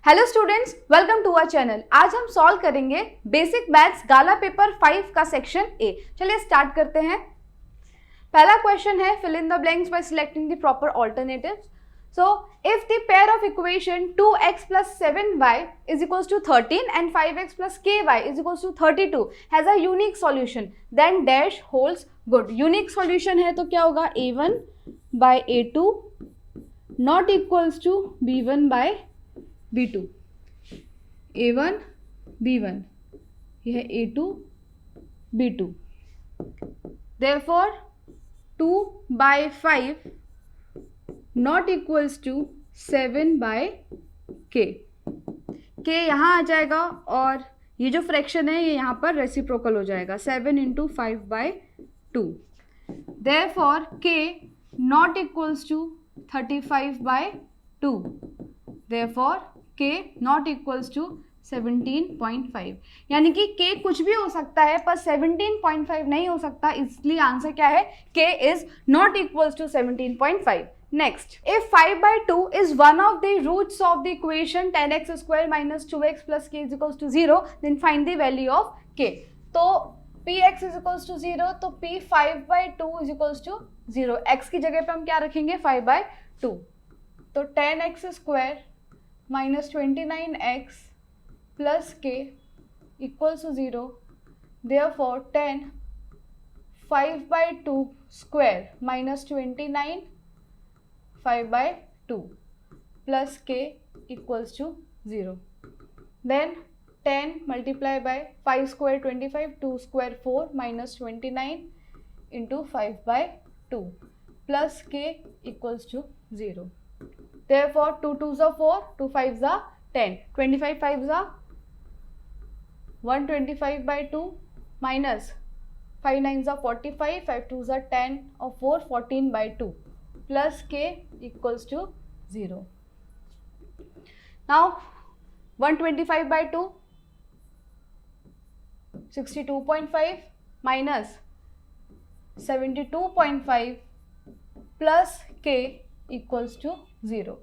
Hello students, welcome to our channel. आज हम solve करेंगे बेसिक मैथ्स गाला पेपर 5 का सेक्शन ए। चलिए स्टार्ट करते हैं। पहला क्वेश्चन है fill in the blanks by selecting the proper alternatives. So if the pair of equation 2x plus 7y is equals to 13 and 5x plus ky is equals to 32 has a unique solution, then dash holds good। Unique solution है तो क्या होगा, a1 by a2 not equals to b1 by b2, a1 b1, यह है a2 b2। therefore 2 by 5 not equals to 7 by k। k यहाँ आ जाएगा और ये जो फ्रैक्शन है ये यहाँ पर रेसिप्रोकल हो जाएगा, 7 into 5 by 2। therefore k not equals to 35 by 2। therefore k not equals to 17.5। यानी कि k कुछ भी हो सकता है पर 17.5 नहीं हो सकता, इसलिए आंसर क्या है, k is not equals to 17.5। Next, if 5 by 2 is one of the roots of the equation 10x square minus 2x plus k is equals to 0, then find the value of k। तो px is equals to 0, तो p 5 by 2 is equals to 0। x की जगह पे हम क्या रखेंगे, 5 by 2। तो 10x square minus 29x plus k equals to 0। therefore 10 5 by 2 square minus 29 5 by 2 plus k equals to 0। then 10 multiply by 5 square 25, 2 square 4 minus 29 into 5 by 2 plus k equals to 0। therefore 2 2s are 4, 2 5s are 10, 25 5s are 125 by 2 minus 5 9s are 45, 5 2s are 10 or 4, 14 by 2 plus k equals to 0। now 125 by 2 62.5 minus 72.5 plus k equals to 0।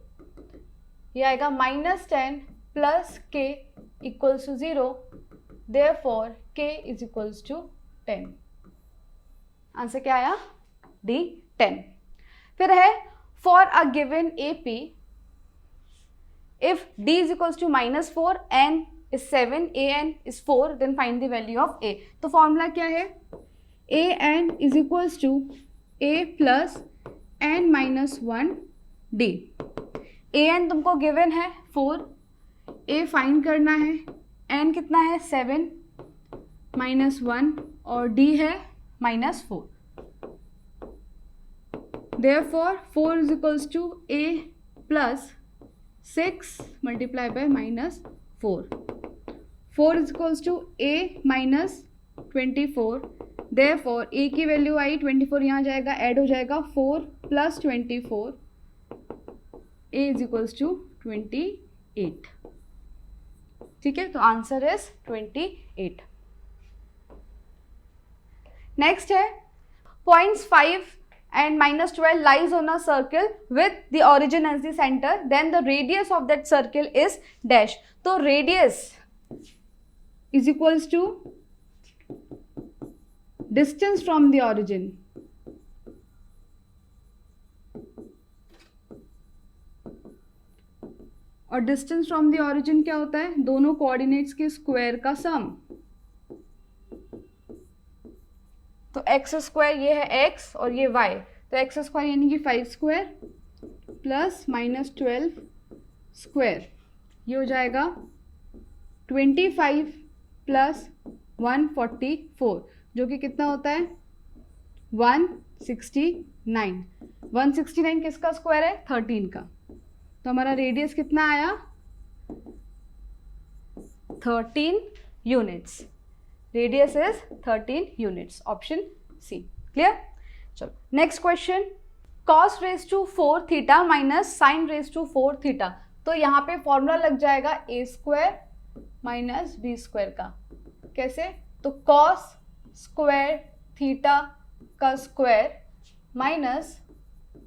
ये आएगा -10 plus k equals to 0। therefore k is equals to 10। Answer क्या आया, D 10। फिर है for a given AP if D is equals to -4 n is 7 an is 4 then find the value of A। तो formula क्या है, an is equals to a plus n minus 1 d। an तुमको given है 4, a find करना है, n कितना है 7 minus 1 और d है -4। therefore 4 is equals to a plus 6 multiply by -4। 4 is equals to a minus 24। therefore a की value आई 24, यहाँ जाएगा ऐड हो जाएगा 4 plus 24, a is equals to 28। ठीक है, तो आंसर इज 28। नेक्स्ट है points 5 and -12 lies on a circle with the origin as the center, then the radius of that circle is dash। तो radius is equals to distance from the origin। और distance from the origin क्या होता है, दोनों coordinates के square का सम। तो x square ये है x और ये y, तो एक्स स्क्वायर यानी कि 5 स्क्वायर प्लस -12 स्क्वायर, ये हो जाएगा 25 प्लस 144, जो कि कितना होता है 169। 169 किसका स्क्वायर है, 13 का। तो हमारा रेडियस कितना आया, 13 units. Radius is 13 units, option C. Clear. चलो next question, cos raise to 4 theta minus sine raise to 4 theta. तो यहाँ पे फॉर्मूला लग जाएगा a square minus B square का। कैसे, तो cos स्क्वायर थीटा का square minus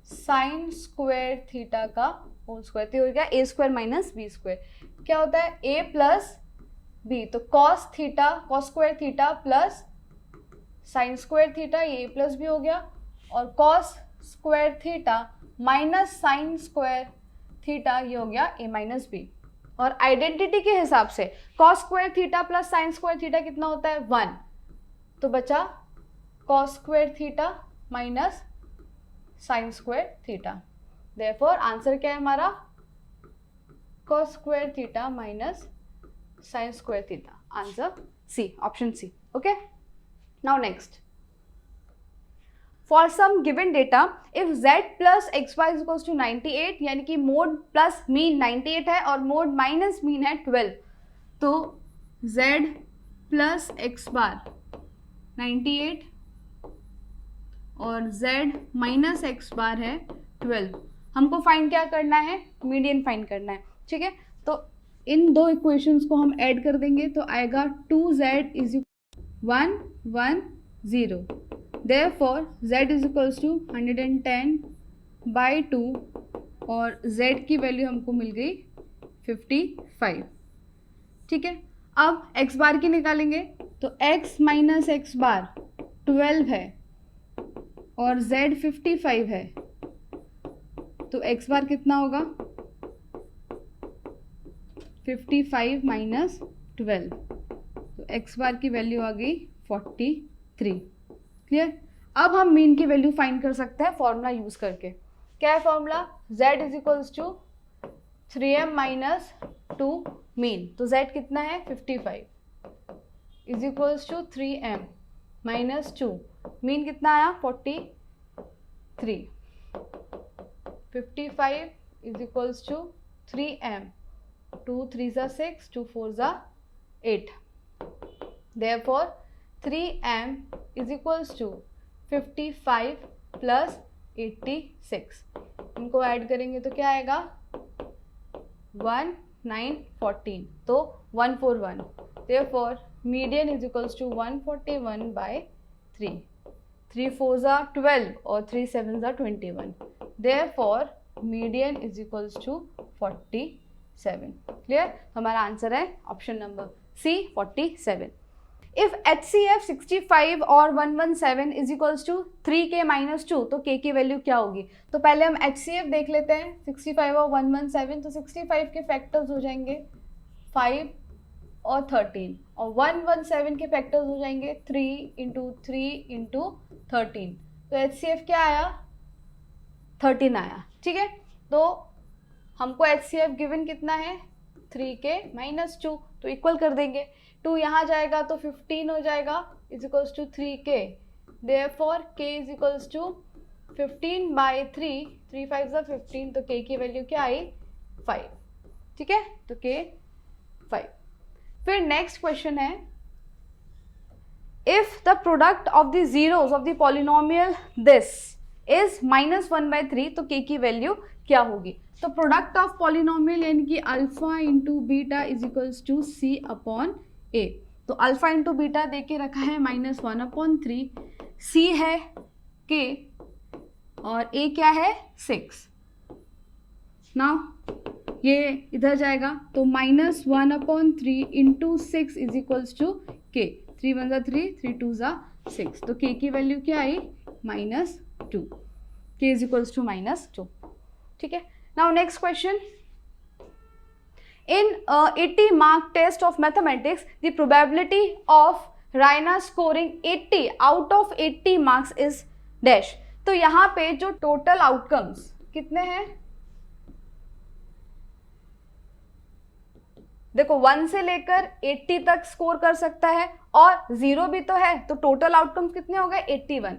sine square theta का होल स्क्वायर, तो हो गया A square minus B square. क्या होता है ए प्लस बी, तो cos theta cos square theta plus sine square theta, ये ए प्लस बी हो गया, और cos square theta minus sine square theta, ये हो गया ए माइनस बी। और आइडेंटिटी के हिसाब से cos square theta plus sine square theta कितना होता है 1, तो बचा cos square theta minus sine square theta. Therefore answer क्या है हमारा cos square theta minus sine square theta, answer C, option C. Okay, now next, for some given data if z plus X Y equals to 98, यानी कि mode plus mean 98 है और mode minus mean है 12, तो z plus x बार 98 और z minus x बार है 12। हमको find क्या करना है, मीडियन फाइंड करना है, ठीक है। तो इन दो इक्वेशंस को हम ऐड कर देंगे तो आएगा 2z is 1 1 0, therefore z is equals to 110/2 और z की वैल्यू हमको मिल गई 55, ठीक है। अब x बार की निकालेंगे तो x माइनस एक्स बार 12 है और z 55 है, तो x बार कितना होगा 55 माइनस 12, तो x बार की वैल्यू आ गई 43। क्लियर। अब हम मीन की वैल्यू फाइंड कर सकते हैं फॉर्मूला यूज करके। क्या है formula, z is equals to 3m minus 2 mean, तो z कितना है 55 is equals to 3m minus 2, mean कितना आया 43, 55 is equals to 3m, 2 3s are 6, 2 4s are 8, therefore 3m is equals to 55 plus 86, इनको add करेंगे तो क्या आएगा 1 9 14, तो 141, therefore median is equals to 141/3, 3 4s are 12 और 3 7s are 21, therefore median is equals to 47। Clear, हमारा आंसर है option number C 47। इफ HCF 65 और 117 is equals to 3K minus 2, तो K की वैल्यू क्या होगी। तो पहले हम HCF देख लेते हैं, 65 और 117, तो 65 के फैक्टर्स हो जाएंगे 5 और 13 और 117 के फैक्टर्स हो जाएंगे 3 इंटू 3 इंटू 13, तो HCF क्या आया 13 आया, ठीक है। तो हमको HCF गिवन कितना है 3K माइनस 2, तो इक्वल कर देंगे, 2 यहाँ जाएगा तो 15 हो जाएगा is equals to 3K, therefore K is equals to 15/3, 3 5 15, तो K की वैल्यू क्या आई 5, ठीक है, तो K 5। फिर नेक्स्ट क्वेश्चन है, if the product of the zeros of the polynomial this is -1/3, तो K की वैल्यू क्या होगी। तो प्रोडक्ट ऑफ पॉलिनोमियल यानी कि alpha into beta is equals to C/A, तो अल्फा इंटू बीटा दे के रखा है -1/3, C है K और A क्या है 6। नाउ ये इधर जाएगा तो -1/3 into 6 is equals to K, 3 1 3, 3 2 6, तो K की वैल्यू क्या आई -2, K इज इक्वल्स टू -2, ठीक है। Now next question, in 80 mark test of mathematics the probability of Raina scoring 80 out of 80 marks is dash। तो यहाँ पे जो टोटल आउटकम्स कितने हैं, देखो 1 से लेकर 80 तक स्कोर कर सकता है और 0 भी तो है, तो टोटल आउटकम्स कितने हो गए 81।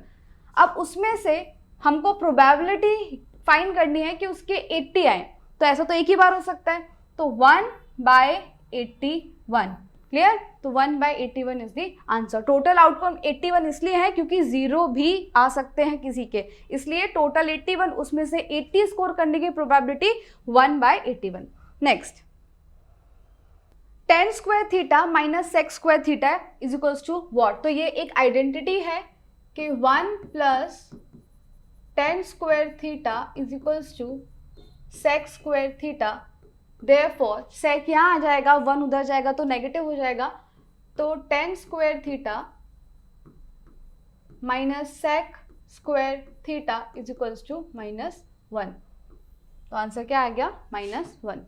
अब उसमें से हमको प्रोबेबिलिटी फाइंड करनी है कि उसके 80 आए, तो ऐसा तो एक ही बार हो सकता है, तो 1/81, क्लियर, तो 1/81 is the answer. Total outcome 81 इसलिए है क्योंकि 0 भी आ सकते हैं किसी के, इसलिए टोटल 81, उसमें से 80 स्कोर करने की probability 1/81। Next, tan square theta minus sec square theta is equals to what. तो ये एक आइडेंटिटी है कि 1 plus tan square theta is equals to sec square theta, therefore sec यहाँ आ जाएगा, 1 उधर जाएगा तो नेगेटिव हो जाएगा, तो tan square theta minus sec square theta is equals to -1। तो आंसर क्या आ गया? -1।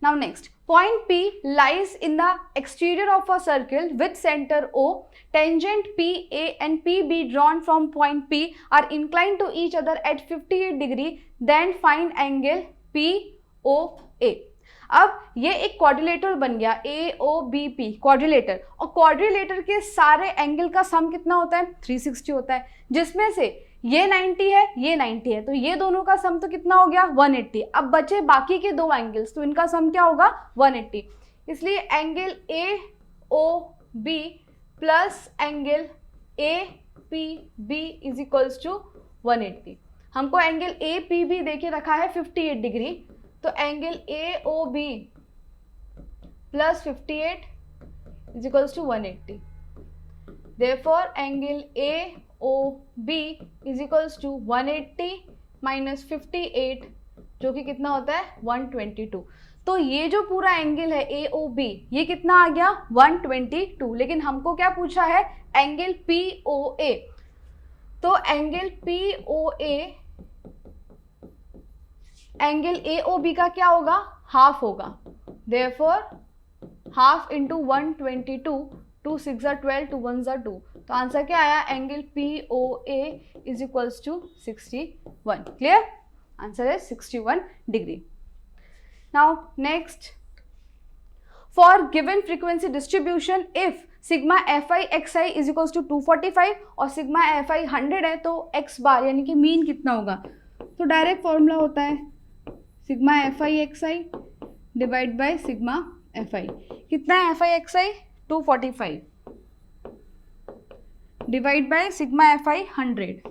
Now next, point P lies in the exterior of a circle with center O. Tangent PA and PB drawn from point P are inclined to each other at 58 degree. Then find angle POA. अब ये एक quadrilateral बन गया, AOBP quadrilateral, और quadrilateral के सारे angle का सम कितना होता है? 360 होता है, जिसमें से ये 90 है, ये 90 है, तो ये दोनों का सम तो कितना हो गया? 180। अब बचे बाकी के दो एंगल्स, तो इनका सम क्या होगा? 180। इसलिए angle AOB plus angle APB is equals to 180। हमको एंगल APB देके रखा है 58 डिग्री, तो angle AOB plus 58 is equals to 180। Therefore angle AOB is equals to 180 minus 58, जो कि कितना होता है? 122। तो ये जो पूरा एंगल है AOB, ये कितना आ गया? 122। लेकिन हमको क्या पूछा है? Angle POA। तो एंगल POA, एंगल AOB का क्या होगा? हाफ होगा। Therefore half into 122, 2 6 12, 2 1 2। तो आंसर क्या आया? Angle POA is equals to 61। Clear? Answer है 61 degree. Now next, for given frequency distribution if sigma FI XI is equals to 245 और सिग्मा FI 100 है, तो x बार यानी कि मीन कितना होगा? तो डायरेक्ट फॉर्मूला होता है sigma FI XI divide by sigma FI। कितना है FI XI? 245 divide by sigma FI 100,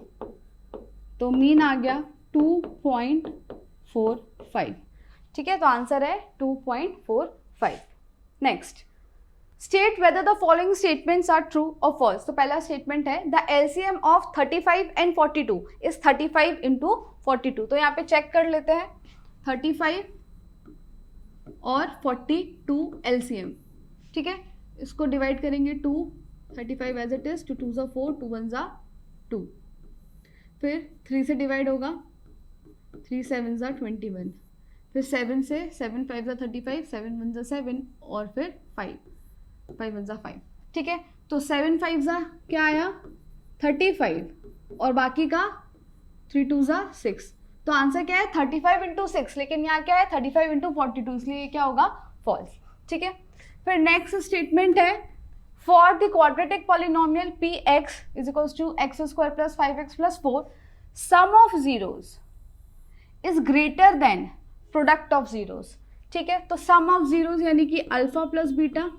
तो मीन आ गया 2.45। ठीक है, तो आंसर है 2.45। Next, state whether the following statements are true और फॉल्स। तो पहला स्टेटमेंट है the LCM of 35 and 42 is 35 into 42। तो यहाँ पे चेक कर लेते हैं, 35 और 42 LCM। ठीक है, इसको डिवाइड करेंगे 2, 35 एज इट इज, 2 2 4, 2 1 2, फिर 3 से डिवाइड होगा, 3 7 21, फिर 7 से, 7 5 35, 7 1 7 और फिर 5 5 1 5। ठीक है, तो 7 5 क्या आया? 35 और बाकी का 3 2 6। तो आंसर क्या है? 35 इंटू 6, लेकिन यहाँ क्या है? 35 इंटू 42, इसलिए ये क्या होगा? फॉल्स। ठीक है, फिर नेक्स्ट स्टेटमेंट है for the quadratic polynomial Px is equals to x square plus 5x plus 4 sum of zeros is greater than product of zeros. ठीक है, तो सम ऑफ जीरोस यानी कि अल्फा प्लस बीटा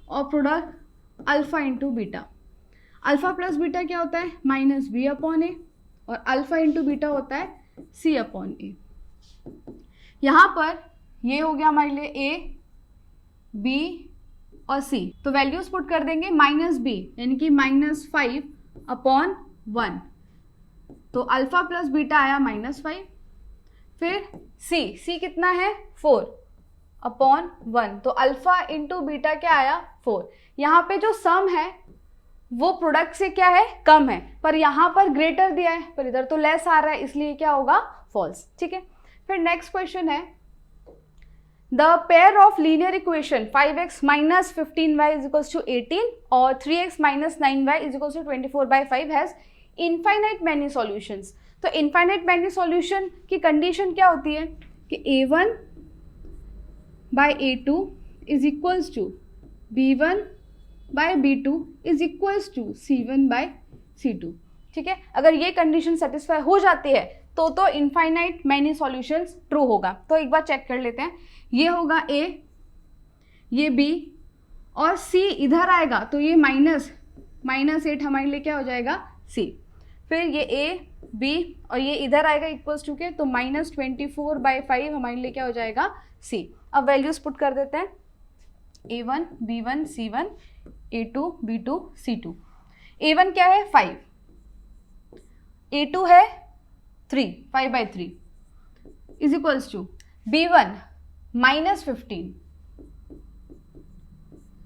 और product alpha into beta. Alpha plus beta क्या होता है? Minus B upon ए, और अल्फा इंटू बीटा होता है सी अपॉन ए। यहाँ पर ये हो गया हमारे लिए ए, बी और सी, तो वैल्यूज पुट कर देंगे माइनस बी यानी कि -5 अपॉन 1, तो अल्फा प्लस बीटा आया -5। फिर सी कितना है? 4 अपॉन 1, तो अल्फा इंटू बीटा क्या आया? 4। यहाँ पे जो सम है वो प्रोडक्ट से क्या है? कम है, पर यहाँ पर ग्रेटर दिया है, पर इधर तो लेस आ रहा है, इसलिए क्या होगा? फॉल्स। ठीक है, फिर नेक्स्ट क्वेश्चन है the pair of linear equation 5x minus 15y is equals to 18 और 3x minus 9y is equals to 24/5 has infinite many solutions. तो इनफाइनाइट मैनी सॉल्यूशन की कंडीशन क्या होती है कि a1 by a2 is equals to b1 by b2 is equals to c1 by c2। ठीक है, अगर ये कंडीशन सेटिस्फाई हो जाती है तो इनफाइनाइट मैनी सॉल्यूशंस ट्रू होगा। तो एक बार चेक कर लेते हैं, ये होगा a, ये b और c इधर आएगा, तो ये -8 हमारे लिए क्या हो जाएगा? c। फिर ये a, b और ये इधर आएगा इक्वल्स टू के, तो -24/5 हमारे लिए क्या हो जाएगा? c। अब वैल्यूज पुट कर देते हैं, a1 b1 c1 a2 b2 c2। a1 क्या है? 5, a2 है 3, 5/3 is equals to B1 -15,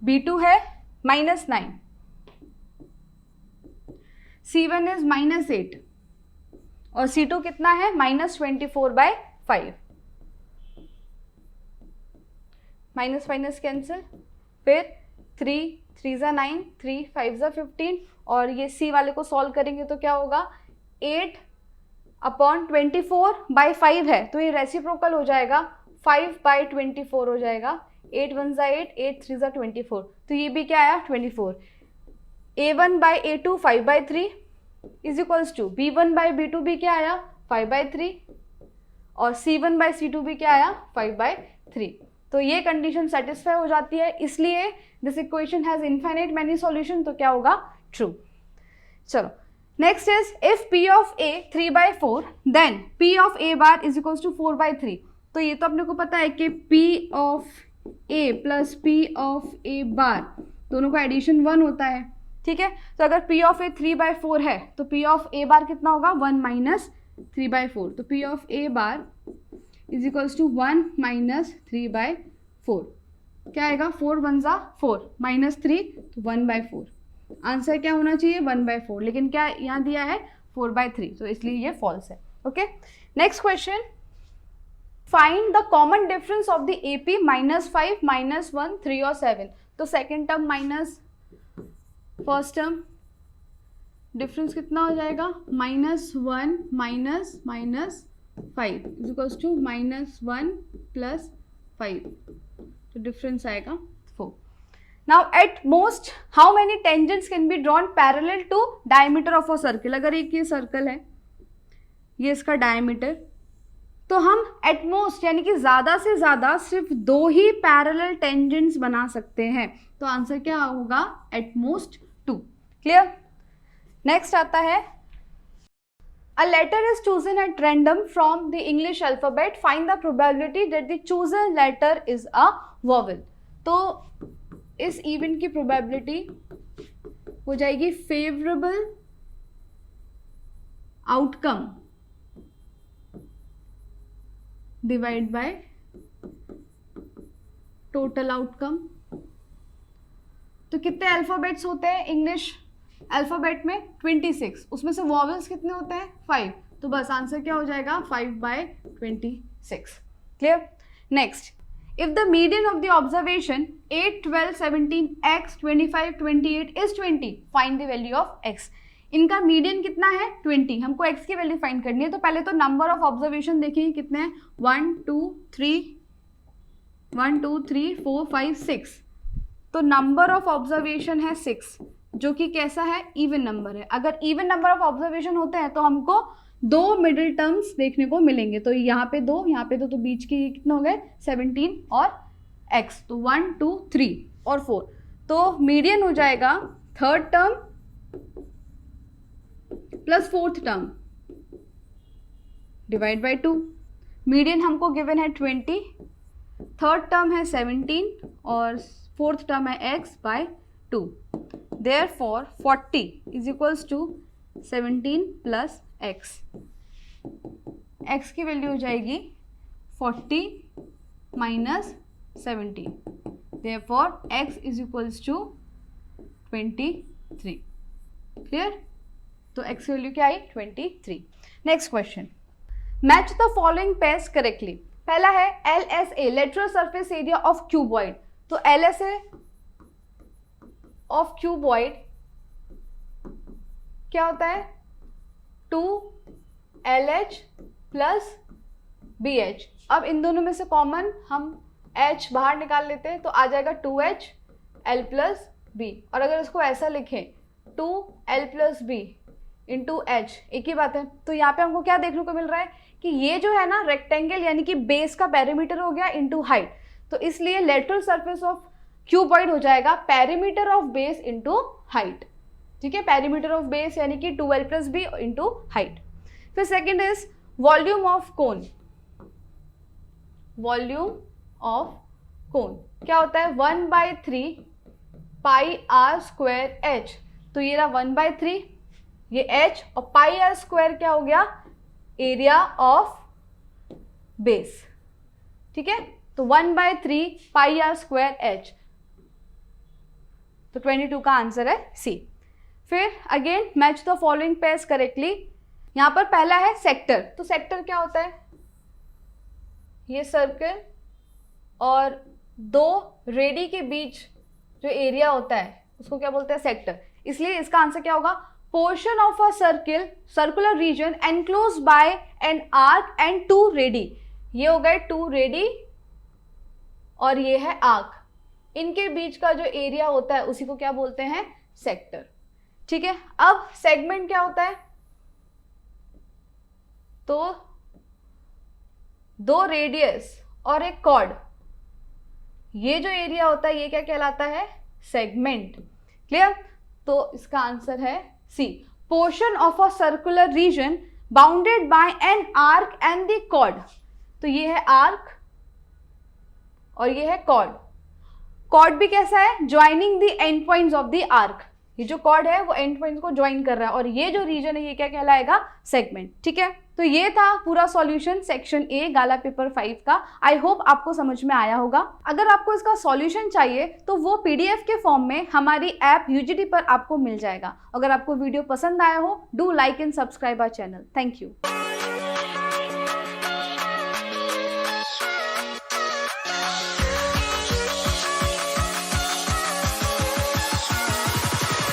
B2 है -9, C1 इज -8 और C2 कितना है -24/5, माइनस माइनस कैंसिल, फिर 3 3 × 9, 3 5 × 15 और ये C वाले को सॉल्व करेंगे तो क्या होगा 8/24/5 है तो ये रेसिप्रोकल हो जाएगा 5/24 हो जाएगा, 8 1 × 8, 8 3 × 24 तो ये भी क्या आया 24। A1/A2 5/3 is equals to B1/B2 भी क्या आया 5/3 और C1/C2 भी क्या आया 5/3। तो ये कंडीशन सेटिस्फाई हो जाती है, इसलिए this equation has infinite many solution, तो क्या होगा ट्रू। चलो next is if P of A 3/4 then P of A bar is equals to 4/3। तो ये तो अपने को पता है कि P of A plus P of A बार दोनों का एडिशन 1 होता है, ठीक है। तो अगर P ऑफ A 3/4 है तो P ऑफ A बार कितना होगा 1 - 3/4, तो P of A bar is equals to 1 - 3/4, क्या आएगा 4 1 ज़ा 4 -3 तो 1/4। आंसर क्या होना चाहिए 1/4, लेकिन क्या यहाँ दिया है 4/3, तो इसलिए ये फॉल्स है। Okay next question, find the common difference of the AP -5 -1 3 और 7। तो second term minus first term, difference कितना हो जाएगा -1 - -5 इज इक्वल्स टू -1 + 5, तो डिफरेंस आएगा 4। Now at most how many tangents can be drawn parallel to diameter of a circle. अगर एक ये सर्कल है, ये इसका डायमीटर, तो हम एट मोस्ट यानी कि ज़्यादा से ज़्यादा सिर्फ 2 ही पैरेलल टेंजेंट्स बना सकते हैं, तो आंसर क्या होगा एट मोस्ट 2। क्लियर। नेक्स्ट आता है A letter is chosen at random from the English alphabet. Find the probability that the chosen letter is a vowel. तो इस इवेंट की प्रोबेबिलिटी हो जाएगी favourable outcome divide by total outcome. तो कितने alphabets होते हैं इंग्लिश अल्फाबेट में 26, उसमें से वॉवेल्स कितने होते हैं 5, तो बस आंसर क्या हो जाएगा 5/26। Clear. Next, if the median of the observation 8 12 17 x 25 28 is 20, find the value of x। इनका मीडियन कितना है 20, हमको x की वैल्यू फाइंड करनी है। तो पहले तो नंबर ऑफ ऑब्जर्वेशन देखिए कितने हैं 1 2 3 4 5 6, तो नंबर ऑफ ऑब्जर्वेशन है 6 जो कि कैसा है इवन नंबर है। अगर इवन नंबर ऑफ ऑब्जर्वेशन होते हैं तो हमको 2 मिडिल टर्म्स देखने को मिलेंगे, तो यहाँ पे 2 यहाँ पे 2, तो बीच के कितने हो गए 17 और x, तो 1 2 3 और 4, तो मीडियन हो जाएगा third term plus fourth term divide by 2। Median हमको गिवन है 20, थर्ड टर्म है 17 और फोर्थ टर्म है x/2। Therefore 40 is equals to 17 plus x। x की वैल्यू हो जाएगी 40 minus 17। Therefore x is equals to 23। Clear. तो x की वैल्यू क्या आई 23। Next question, match the following pairs correctly. पहला है LSA lateral surface area of cuboid. तो LSA of cuboid क्या होता है 2LH प्लस BH। अब इन दोनों में से कॉमन हम H बाहर निकाल लेते हैं तो आ जाएगा 2H L प्लस B, और अगर इसको ऐसा लिखें 2L plus B into H, एक ही बात है। तो यहाँ पे हमको क्या देखने को मिल रहा है कि ये जो है ना रेक्टेंगल यानी कि बेस का पेरीमीटर हो गया इंटू हाइट, तो इसलिए लेटरल सरफेस ऑफ क्यूबॉइड हो जाएगा perimeter of base into height. ठीक है, पेरीमीटर ऑफ बेस यानी कि 2L plus B into height. फिर second is volume of cone. Volume of cone क्या होता है 1/3 पाई आर स्क्वायर एच। तो ये रहा 1/3 ये h, और पाई आर स्क्वायर क्या हो गया एरिया ऑफ बेस। ठीक है, तो 1/3 पाई आर स्क्वायर एच, तो 22 का आंसर है सी। फिर again match the following pairs correctly. यहां पर पहला है सेक्टर, तो सेक्टर क्या होता है, ये सर्कल और दो रेडी के बीच जो एरिया होता है उसको क्या बोलते हैं, सेक्टर। इसलिए इसका आंसर क्या होगा, portion of a circular reason enclose by an arc and 2 ready. ये हो गए 2 रेडी और ये है आर्क, इनके बीच का जो एरिया होता है उसी को क्या बोलते हैं, सेक्टर। ठीक है, अब सेगमेंट क्या होता है, तो 2 रेडियस और एक कॉर्ड, ये जो एरिया होता है ये क्या कहलाता है, सेगमेंट। क्लियर, तो इसका आंसर है C, portion of a circular region bounded by an arc and the chord. तो ये है आर्क और ये है कॉर्ड। कॉर्ड भी कैसा है, joining the end points of the arc, ये जो कॉर्ड है वो एंड पॉइंट्स को ज्वाइन कर रहा है और ये जो रीजन है ये क्या कहलाएगा, सेगमेंट। ठीक है, तो ये था पूरा solution section A gala paper 5 का। आई होप आपको समझ में आया होगा। अगर आपको इसका सॉल्यूशन चाहिए तो वो पीडीएफ के फॉर्म में हमारी ऐप यूजीडी पर आपको मिल जाएगा। अगर आपको वीडियो पसंद आया हो, do like and subscribe our channel. Thank you.